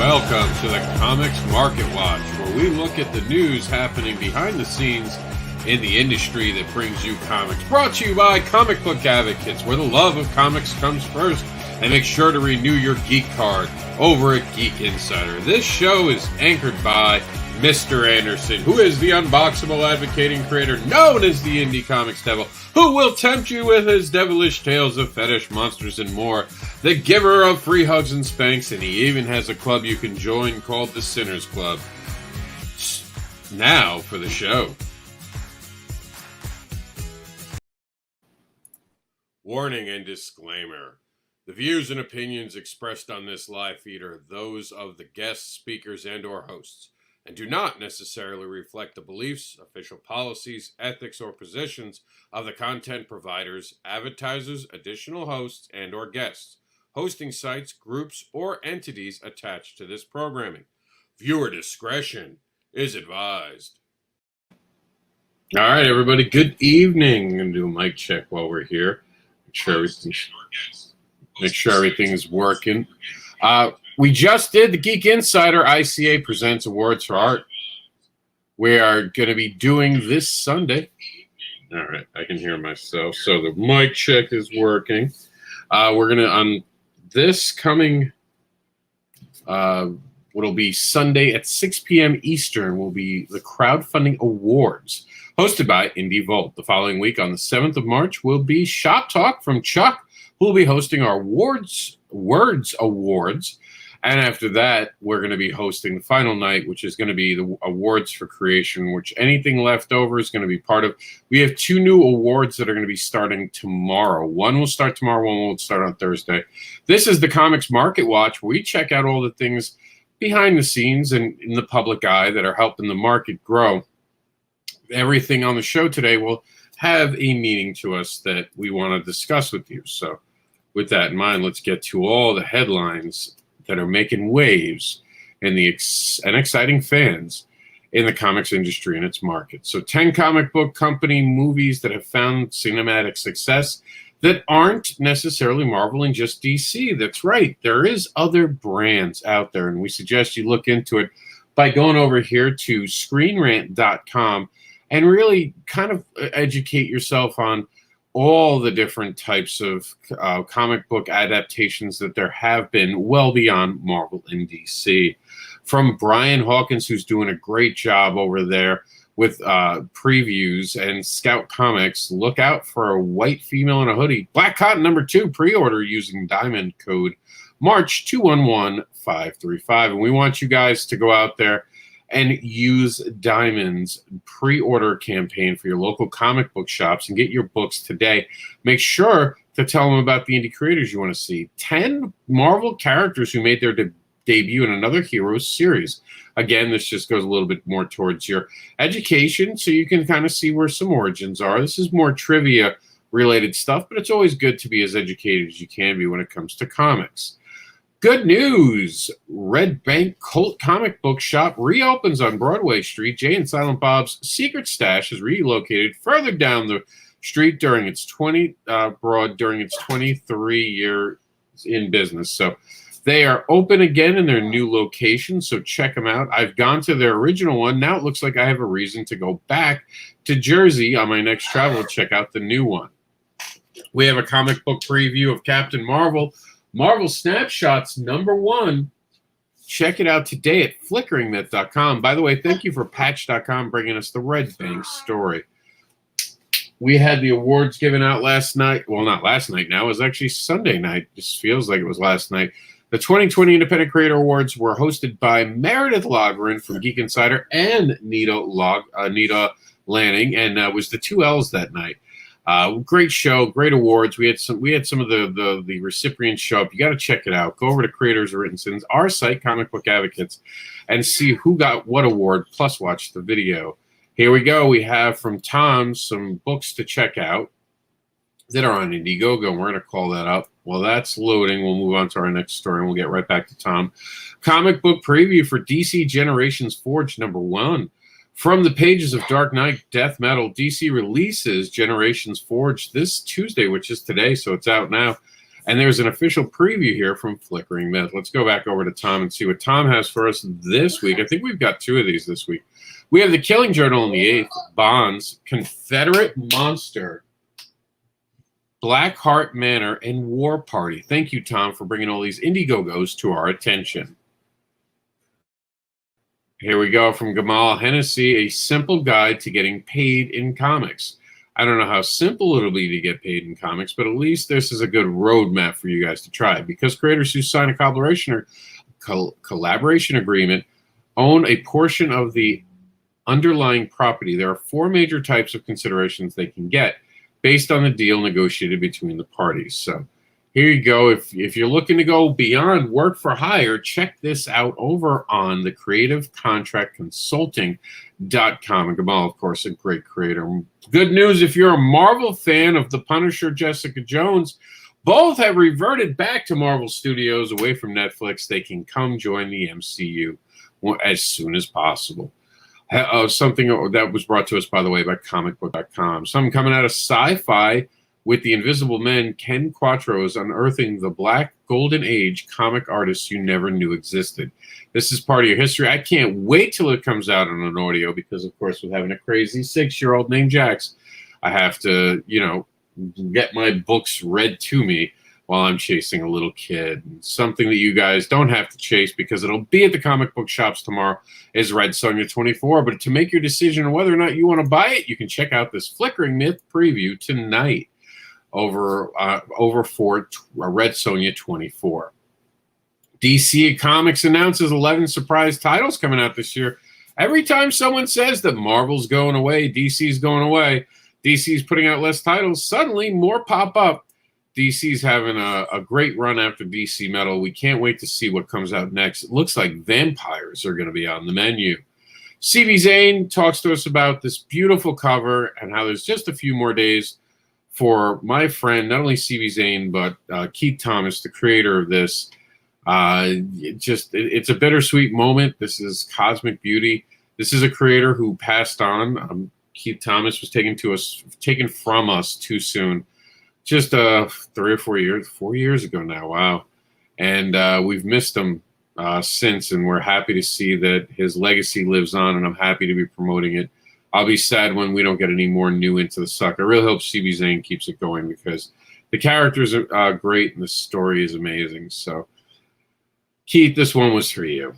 Welcome to the Comics Market Watch, where we look at the news happening behind the scenes in the industry that brings you comics. Brought to you by Comic Book Advocates, where the love of comics comes first. And make sure to renew your geek card over at Geek Insider. This show is anchored by Mr. Anderson, who is the unboxable advocating creator known as the Indie Comics Devil, who will tempt you with his devilish tales of fetish monsters and more. The giver of free hugs and spanks, and he even has a club you can join called the Sinners Club. Now for the show. Warning and disclaimer. The views and opinions expressed on this live feed are those of the guests, speakers, and or hosts, and do not necessarily reflect the beliefs, official policies, ethics, or positions of the content providers, advertisers, additional hosts, and or guests, hosting sites, groups, or entities attached to this programming. Viewer discretion is advised. All right, everybody, good evening. I'm going to do a mic check while we're here. Make sure everything is working. We just did the Geek Insider ICA Presents Awards for Art. We are going to be doing this Sunday. All right, I can hear myself. So the mic check is working. We're going to, on this coming, what'll be Sunday at 6 p.m. Eastern, will be the Crowdfunding Awards, hosted by Indie Vault. The following week, on the 7th of March, will be Shop Talk from Chuck, who will be hosting our Words Awards. And after that, we're going to be hosting the final night, which is going to be the Awards for Creation, which anything left over is going to be part of. We have two new awards that are going to be starting tomorrow. One will start tomorrow, one will start on Thursday. This is the Comics Market Watch, where we check out all the things behind the scenes and in the public eye that are helping the market grow. Everything on the show today will have a meaning to us that we want to discuss with you. So with that in mind, let's get to all the headlines that are making waves in the and exciting fans in the comics industry and its market. So 10 comic book company movies that have found cinematic success that aren't necessarily Marvel and just DC. That's right. There is other brands out there, and we suggest you look into it by going over here to screenrant.com and really kind of educate yourself on all the different types of comic book adaptations that there have been well beyond Marvel and DC. From Brian Hawkins, who's doing a great job over there with previews, and Scout Comics, look out for a white female in a hoodie. Black Cotton #2, pre-order using Diamond code March 211535. And we want you guys to go out there and use Diamond's pre-order campaign for your local comic book shops and get your books today. Make sure to tell them about the indie creators you want to see. 10 Marvel characters who made their debut in another Heroes series. Again, this just goes a little bit more towards your education, so you can kind of see where some origins are. This is more trivia-related stuff, but it's always good to be as educated as you can be when it comes to comics. Good news! Red Bank Cult Comic Book Shop reopens on Broadway Street. Jay and Silent Bob's Secret Stash is relocated further down the street during its 23 years in business. So they are open again in their new location, so check them out. I've gone to their original one. Now it looks like I have a reason to go back to Jersey on my next travel to check out the new one. We have a comic book preview of Captain Marvel. Marvel Snapshots #1. Check it out today at flickeringmyth.com. By the way, thank you for Patch.com bringing us the Red Bank story. We had the awards given out last night. Well, not last night now. It was actually Sunday night. It just feels like it was last night. The 2020 Independent Creator Awards were hosted by Meredith Logren from Geek Insider and Nita Lanning, and was the two L's that night. Great show, great awards. We had some of the recipients show up. You got to check it out. Go over to Creators Written Sins, our site, Comic Book Advocates, and see who got what award, plus watch the video. Here we go. We have from Tom some books to check out that are on Indiegogo, and we're going to call that up. While that's loading, we'll move on to our next story, and we'll get right back to Tom. Comic book preview for DC Generations Forge #1. From the pages of Dark Knight, Death Metal, DC releases Generations Forge this Tuesday, which is today, so it's out now. And there's an official preview here from Flickering Myth. Let's go back over to Tom and see what Tom has for us this week. I think we've got 2 of these this week. We have the Killing Journal in the 8th, Bonds, Confederate Monster, Blackheart Manor, and War Party. Thank you, Tom, for bringing all these Indiegogos to our attention. Here we go from Gamal Hennessy, A Simple Guide to Getting Paid in Comics. I don't know how simple it'll be to get paid in comics, but at least this is a good roadmap for you guys to try, because creators who sign a collaboration agreement own a portion of the underlying property. There are 4 major types of considerations they can get based on the deal negotiated between the parties. So here you go. If you're looking to go beyond work for hire, check this out over on the Creative Contract Consulting.com. And Gamal, of course, a great creator. Good news if you're a Marvel fan of The Punisher, Jessica Jones, both have reverted back to Marvel Studios away from Netflix. They can come join the MCU as soon as possible. Something that was brought to us, by the way, by comicbook.com. Something coming out of sci-fi with The Invisible Men. Ken Quattro is unearthing the Black Golden Age comic artists you never knew existed. This is part of your history. I can't wait till it comes out on an audio because, of course, with having a crazy 6-year-old named Jax, I have to, get my books read to me while I'm chasing a little kid. Something that you guys don't have to chase because it'll be at the comic book shops tomorrow is Red Sonja 24. But to make your decision on whether or not you want to buy it, you can check out this Flickering Myth preview tonight over for Red Sonja 24. DC Comics announces 11 surprise titles coming out this year. Every time someone says that Marvel's going away, DC's going away, DC's putting out less titles, suddenly more pop up. DC's having a great run after DC Metal. We can't wait to see what comes out next. It looks like vampires are going to be on the menu. CB Zane talks to us about this beautiful cover and how there's just a few more days for my friend, not only CB Zane, but Keith Thomas, the creator of this. It's a bittersweet moment. This is Cosmic Beauty. This is a creator who passed on. Keith Thomas was taken from us too soon. Just 3 or 4 years, 4 years ago now. Wow. And we've missed him since, and we're happy to see that his legacy lives on, and I'm happy to be promoting it. I'll be sad when we don't get any more new Into the Suck. I really hope CB Zane keeps it going because the characters are great and the story is amazing. So, Keith, this one was for you.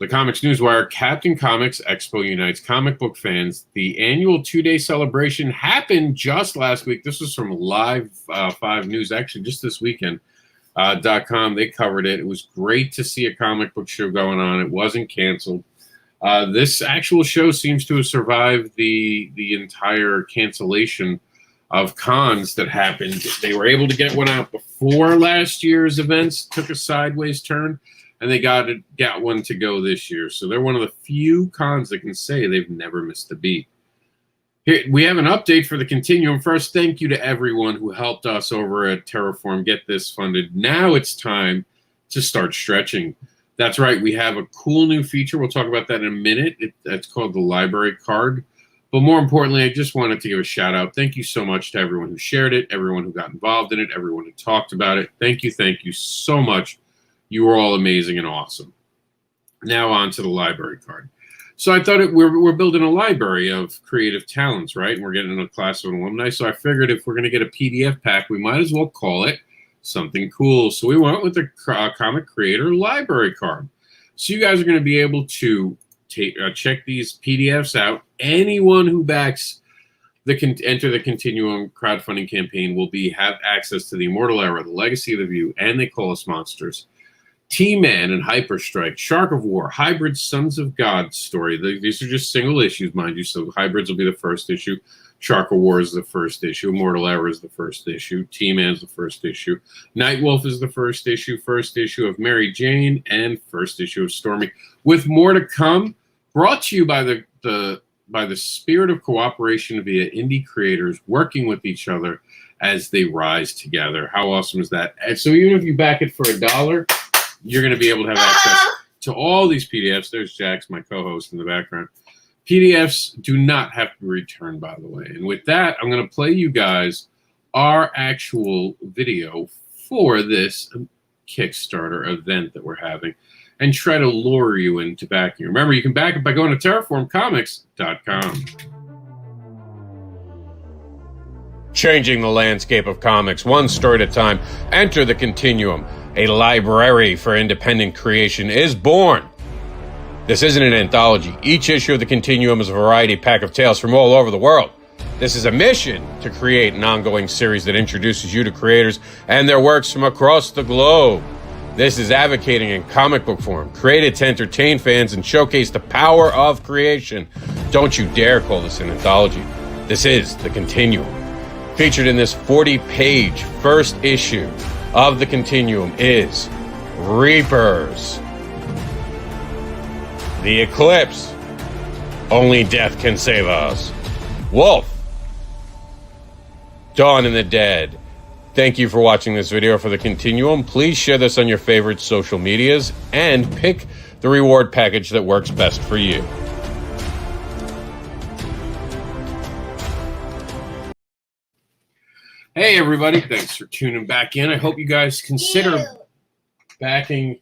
The Comics Newswire, Captain Comics Expo unites comic book fans. The annual 2-day celebration happened just last week. This was from Live 5 News, actually just this weekend. .com. They covered it. It was great to see a comic book show going on. It wasn't canceled. This actual show seems to have survived the entire cancellation of cons that happened. They were able to get one out before last year's events took a sideways turn, and they got one to go this year. So they're one of the few cons that can say they've never missed a beat. Here, we have an update for the Continuum. First, thank you to everyone who helped us over at Terraform get this funded. Now it's time to start stretching. That's right. We have a cool new feature. We'll talk about that in a minute. It's called the library card. But more importantly, I just wanted to give a shout out. Thank you so much to everyone who shared it, everyone who got involved in it, everyone who talked about it. Thank you so much. You were all amazing and awesome. Now on to the library card. So I thought we're building a library of creative talents, right? And we're getting a class of alumni. So I figured if we're going to get a PDF pack, we might as well call it something cool. So we went with the Comic Creator Library Card. So you guys are going to be able to check these PDFs out. Anyone who backs enter the Continuum crowdfunding campaign will have access to the Immortal Era, the Legacy of the View, and They Call Us Monsters, T-Man and Hyperstrike, Shark of War, Hybrid Sons of God story. These are just single issues, mind you. So Hybrids will be the first issue. Shark of War is the first issue. Immortal Era is the first issue. T-Man is the first issue. Nightwolf is the first issue of Mary Jane, and first issue of Stormy. With more to come, brought to you by the spirit of cooperation via indie creators working with each other as they rise together. How awesome is that? And so even if you back it for $1, you're going to be able to have access to all these PDFs. There's Jax, my co-host, in the background. PDFs do not have to be returned, by the way. And with that, I'm going to play you guys our actual video for this Kickstarter event that we're having and try to lure you into backing. Remember, you can back it by going to terraformcomics.com. Changing the landscape of comics one story at a time, enter the Continuum. A library for independent creation is born. This isn't an anthology. Each issue of the Continuum is a variety pack of tales from all over the world. This is a mission to create an ongoing series that introduces you to creators and their works from across the globe. This is advocating in comic book form, created to entertain fans and showcase the power of creation. Don't you dare call this an anthology. This is the Continuum. Featured in this 40-page first issue of the Continuum is Reapers, The Eclipse, Only Death Can Save Us, Wolf, Dawn of the Dead. Thank you for watching this video for the Continuum. Please share this on your favorite social medias and pick the reward package that works best for you. Hey everybody, thanks for tuning back in. I hope you guys consider backing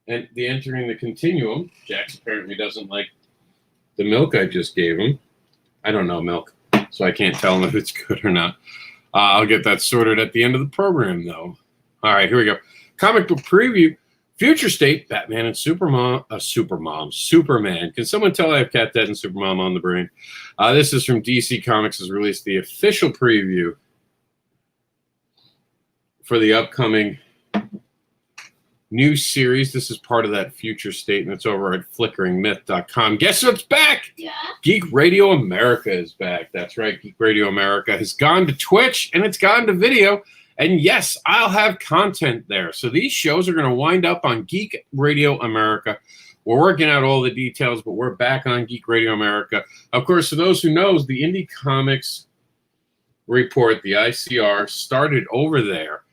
and entering the Continuum. Jax apparently doesn't like the milk I just gave him. I don't know milk, so I can't tell him if it's good or not. I'll get that sorted at the end of the program, though. All right, here we go. Comic book preview. Future State, Batman and Superman. Can someone tell I have Cat Dad and Supermom on the brain? This is from DC Comics. Has released the official preview for the upcoming new series. This is part of that Future State, and it's over at flickeringmyth.com. Guess what's back? Yeah. Geek Radio America is back. That's right. Geek Radio America has gone to Twitch, and it's gone to video. And yes, I'll have content there. So these shows are going to wind up on Geek Radio America. We're working out all the details, but we're back on Geek Radio America. Of course, for those who knows, the Indie Comics Report, the ICR, started over there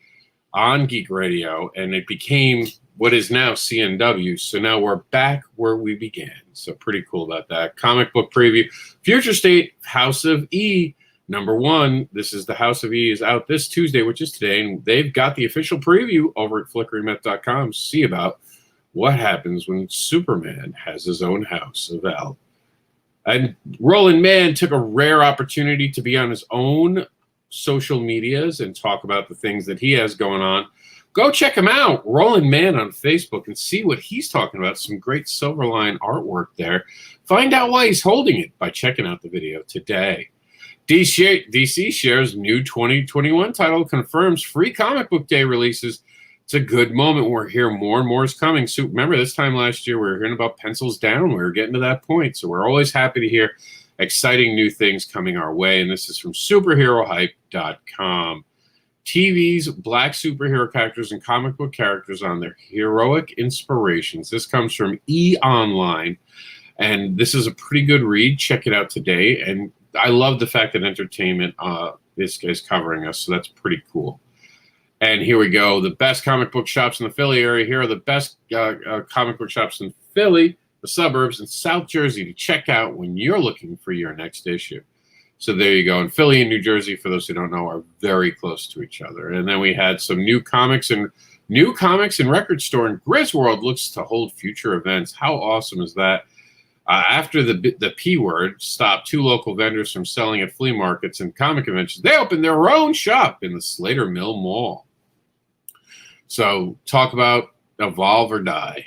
on Geek Radio, and it became what is now CNW. So now we're back where we began. So pretty cool about that. Comic book preview. Future State, House of E, #1. This is the House of E is out this Tuesday, which is today, and they've got the official preview over at flickeringmyth.com. See about what happens when Superman has his own house of L. And Roland Mann took a rare opportunity to be on his own social medias and talk about the things that he has going on. Go check him out, Roland Mann on Facebook, and see what he's talking about. Some great Silverline artwork there. Find out why he's holding it by checking out the video today. DC shares new 2021 title, confirms free comic book day releases. It's a good moment. We're here. More and more is coming. So remember, this time last year, we were hearing about pencils down. We were getting to that point. So we're always happy to hear exciting new things coming our way. And this is from superherohype.com. TV's black superhero characters and comic book characters on their heroic inspirations. This comes from E! Online. And this is a pretty good read. Check it out today. And I love the fact that entertainment is covering us. So that's pretty cool. And here we go. The best comic book shops in the Philly area. Here are the best comic book shops in Philly, the suburbs, and South Jersey to check out when you're looking for your next issue. So there you go. And Philly and New Jersey, for those who don't know, are very close to each other. And then we had some new comics and record store in Griswold looks to hold future events. How awesome is that? After the P word stopped 2 local vendors from selling at flea markets and comic conventions, they opened their own shop in the Slater Mill Mall. So talk about evolve or die.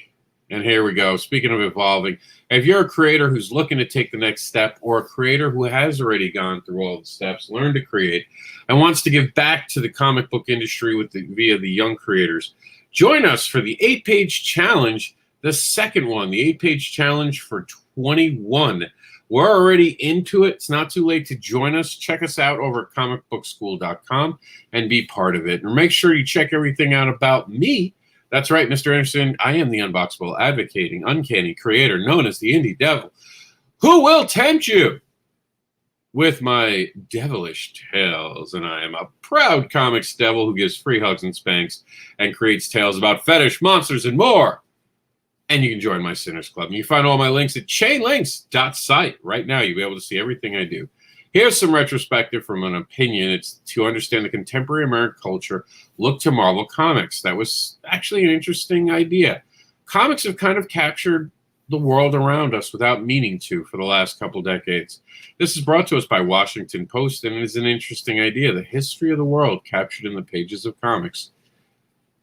And here we go. Speaking of evolving, if you're a creator who's looking to take the next step, or a creator who has already gone through all the steps, learned to create, and wants to give back to the comic book industry via the young creators, join us for the 8-page challenge, the second one, the 8-page challenge for 21. We're already into it. It's not too late to join us. Check us out over at comicbookschool.com and be part of it. And make sure you check everything out about me. That's right, Mr. Anderson. I am the unboxable, advocating, uncanny creator known as the Indie Devil, who will tempt you with my devilish tales. And I am a proud comics devil who gives free hugs and spanks and creates tales about fetish, monsters, and more. And you can join my Sinners Club. And you find all my links at chainlinks.site. Right now, you'll be able to see everything I do. Here's some retrospective from an opinion. It's to understand the contemporary American culture. Look to Marvel Comics. That was actually an interesting idea. Comics have kind of captured the world around us without meaning to for the last couple decades. This is brought to us by Washington Post, and it is an interesting idea. The history of the world captured in the pages of comics.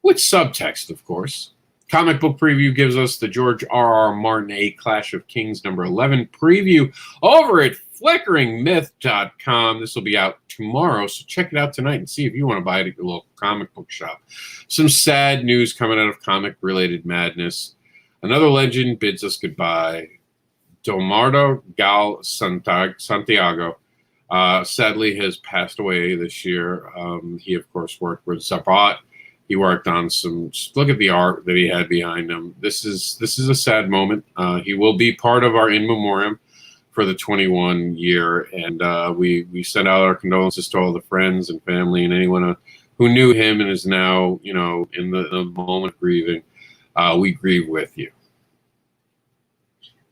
With subtext, of course. Comic Book Preview gives us the George R.R. Martin A Clash of Kings number 11 preview over at FlickeringMyth.com. This will be out tomorrow, so check it out tonight and see if you want to buy it at your local comic book shop. Some sad news coming out of comic-related madness. Another legend bids us goodbye. Domardo Gal Santiago sadly has passed away this year. He, of course, worked with Zabat. He worked on some. Look at the art that he had behind him. This is a sad moment. He will be part of our in memoriam for the 21 year, and we send out our condolences to all the friends and family and anyone who knew him and is now, in the moment of grieving. We grieve with you.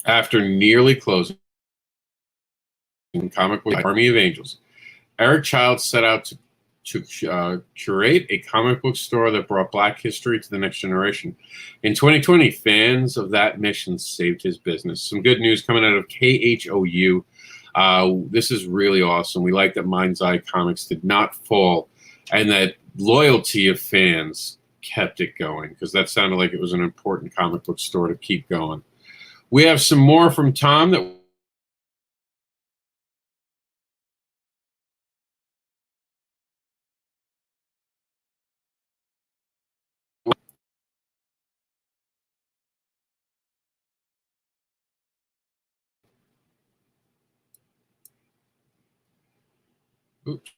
After nearly closing Comic Book Army of Angels, Eric Childs set out to curate a comic book store that brought Black history to the next generation. In 2020, fans of that mission saved his business. Some good news coming out of KHOU. This is really awesome. We like that Mind's Eye Comics did not fall and that loyalty of fans kept it going, because that sounded like it was an important comic book store to keep going. We have some more from Tom that oops.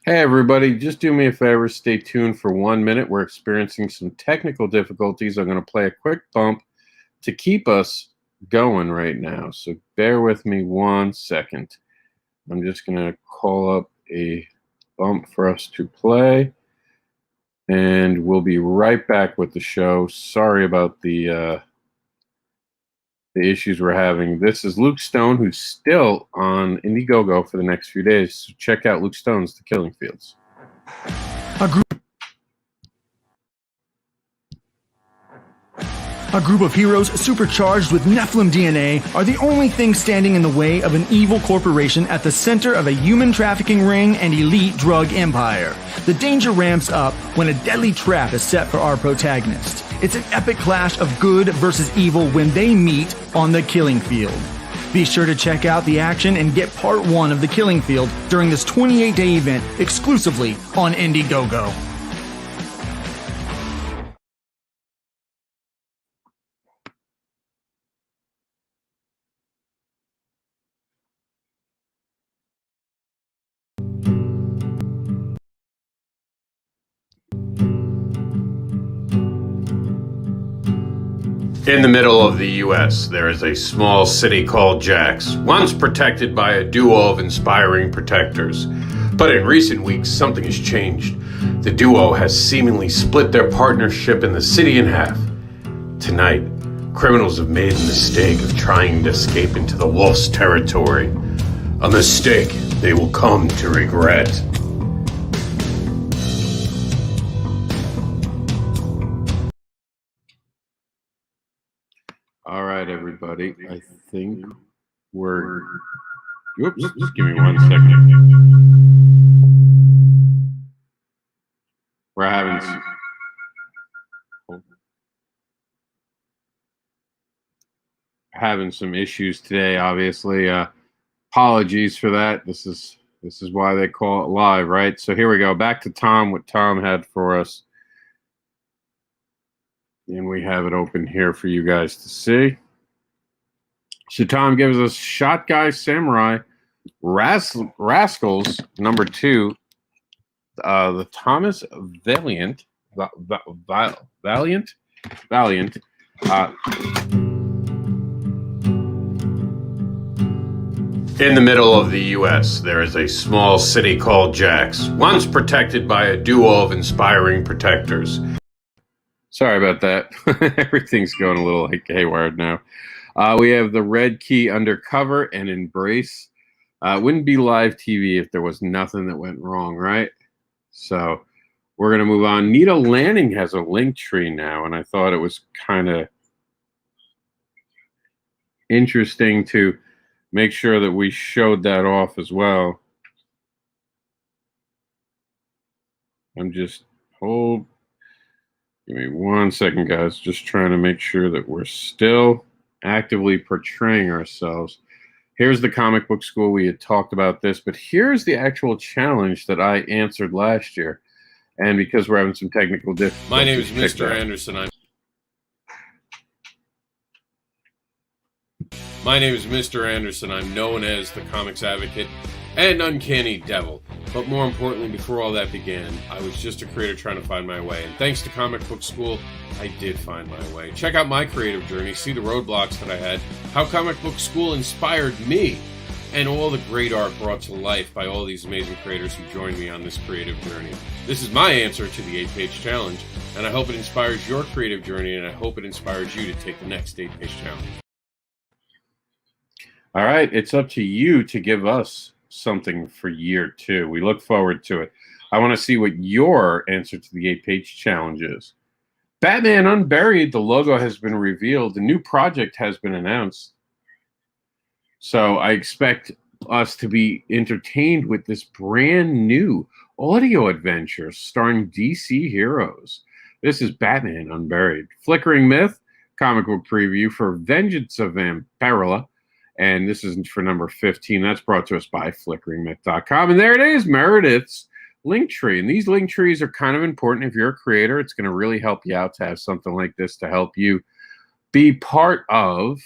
Hey, everybody, just do me a favor. Stay tuned for 1 minute. We're experiencing some technical difficulties. I'm going to play a quick bump to keep us going right now. So bear with me 1 second. I'm just going to call up a bump for us to play, and we'll be right back with the show. Sorry about the issues we're having. This is Luke Stone, who's still on Indiegogo for the next few days. So check out Luke Stone's The Killing Fields. A group of heroes supercharged with Nephilim DNA are the only thing standing in the way of an evil corporation at the center of a human trafficking ring and elite drug empire. The danger ramps up when a deadly trap is set for our protagonist. It's an epic clash of good versus evil when they meet on the killing field. Be sure to check out the action and get part 1 of The Killing Field during this 28-day event exclusively on Indiegogo. In the middle of the U.S., there is a small city called Jax, once protected by a duo of inspiring protectors. But in recent weeks, something has changed. The duo has seemingly split their partnership in the city in half. Tonight, Criminals have made the mistake of trying to escape into the wolf's territory. A mistake they will come to regret. All right, everybody. I think we're... Oops, just give me 1 second. We're having some issues today, obviously. Apologies for that. This is why they call it live, right? So here we go. Back to Tom, what Tom had for us. And we have it open here for you guys to see. So Tom gives us Shot Guy Samurai Rascals #2. The Thomas Valiant. In the middle of the U.S., there is a small city called Jax, once protected by a duo of inspiring protectors. Sorry about that. Everything's going a little like haywire now. We have the Red Key Undercover and Embrace. Wouldn't be live TV if there was nothing that went wrong, right? So we're going to move on. Nita Lanning has a link tree now, and I thought it was kind of interesting to make sure that we showed that off as well. Give me 1 second, guys. Just trying to make sure that we're still actively portraying ourselves. Here's the comic book school. We had talked about this, but here's the actual challenge that I answered last year. And because we're having some technical difficulties. My name is Mr. Anderson. My name is Mr. Anderson. I'm known as the Comics Advocate and Uncanny Devil. But more importantly, before all that began, I was just a creator trying to find my way. And thanks to Comic Book School, I did find my way. Check out my creative journey, see the roadblocks that I had, how Comic Book School inspired me, and all the great art brought to life by all these amazing creators who joined me on this creative journey. This is my answer to the 8-page challenge, and I hope it inspires your creative journey, and I hope it inspires you to take the next 8-page challenge. All right, it's up to you to give us something for year 2. We look forward to it. I want to see what your answer to the 8-page challenge is. Batman Unburied, the logo has been revealed. The new project has been announced. So I expect us to be entertained with this brand new audio adventure starring DC heroes. This is Batman Unburied. Flickering Myth, comic book preview for Vengeance of Vampirella. And this is for number 15. That's brought to us by FlickeringMyth.com. And there it is, Meredith's link tree. And these link trees are kind of important if you're a creator. It's going to really help you out to have something like this to help you be part of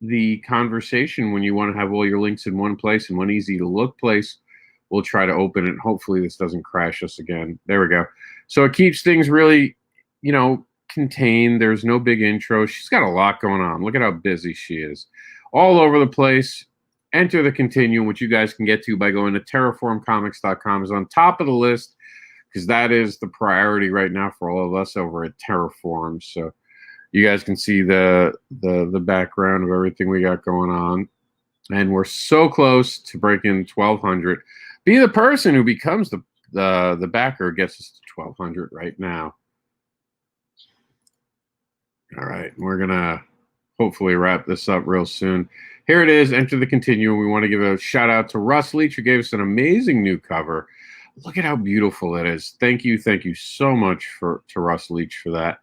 the conversation when you want to have all your links in one place and one easy to look place. We'll try to open it. Hopefully this doesn't crash us again. There we go. So it keeps things really, contained. There's no big intro. She's got a lot going on. Look at how busy she is. All over the place. Enter the Continuum, which you guys can get to by going to terraformcomics.com. is on top of the list because that is the priority right now for all of us over at Terraform. So you guys can see the background of everything we got going on. And we're so close to breaking 1,200. Be the person who becomes the backer gets us to 1,200 right now. All right, we're going to hopefully wrap this up real soon. Here it is, Enter the Continuum. We want to give a shout out to Russ Leach, who gave us an amazing new cover. Look at how beautiful it is. Thank you so much to Russ Leach for that.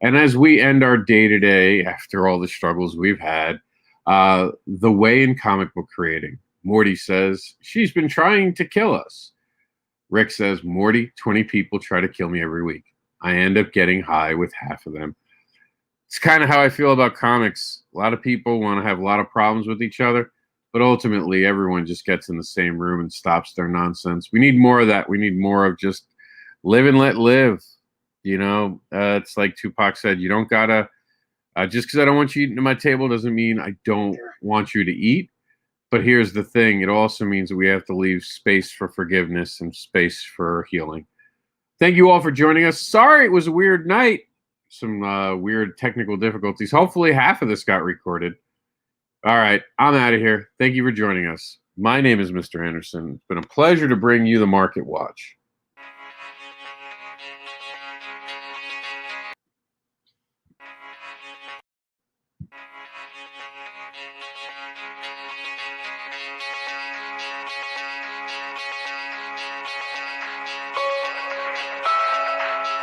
And as we end our day-to-day, after all the struggles we've had, the way in comic book creating. Morty says, she's been trying to kill us. Rick says, Morty, 20 people try to kill me every week. I end up getting high with half of them. It's kind of how I feel about comics. A lot of people want to have a lot of problems with each other, but ultimately everyone just gets in the same room and stops their nonsense. We need more of that. We need more of just live and let live. It's like Tupac said, you don't gotta, just because I don't want you eating at my table doesn't mean I don't want you to eat. But here's the thing. It also means that we have to leave space for forgiveness and space for healing. Thank you all for joining us. Sorry it was a weird night. some weird technical difficulties. Hopefully half of this got recorded. All right, I'm out of here. Thank you for joining us. My name is Mr. Anderson. It's been a pleasure to bring you the Market Watch.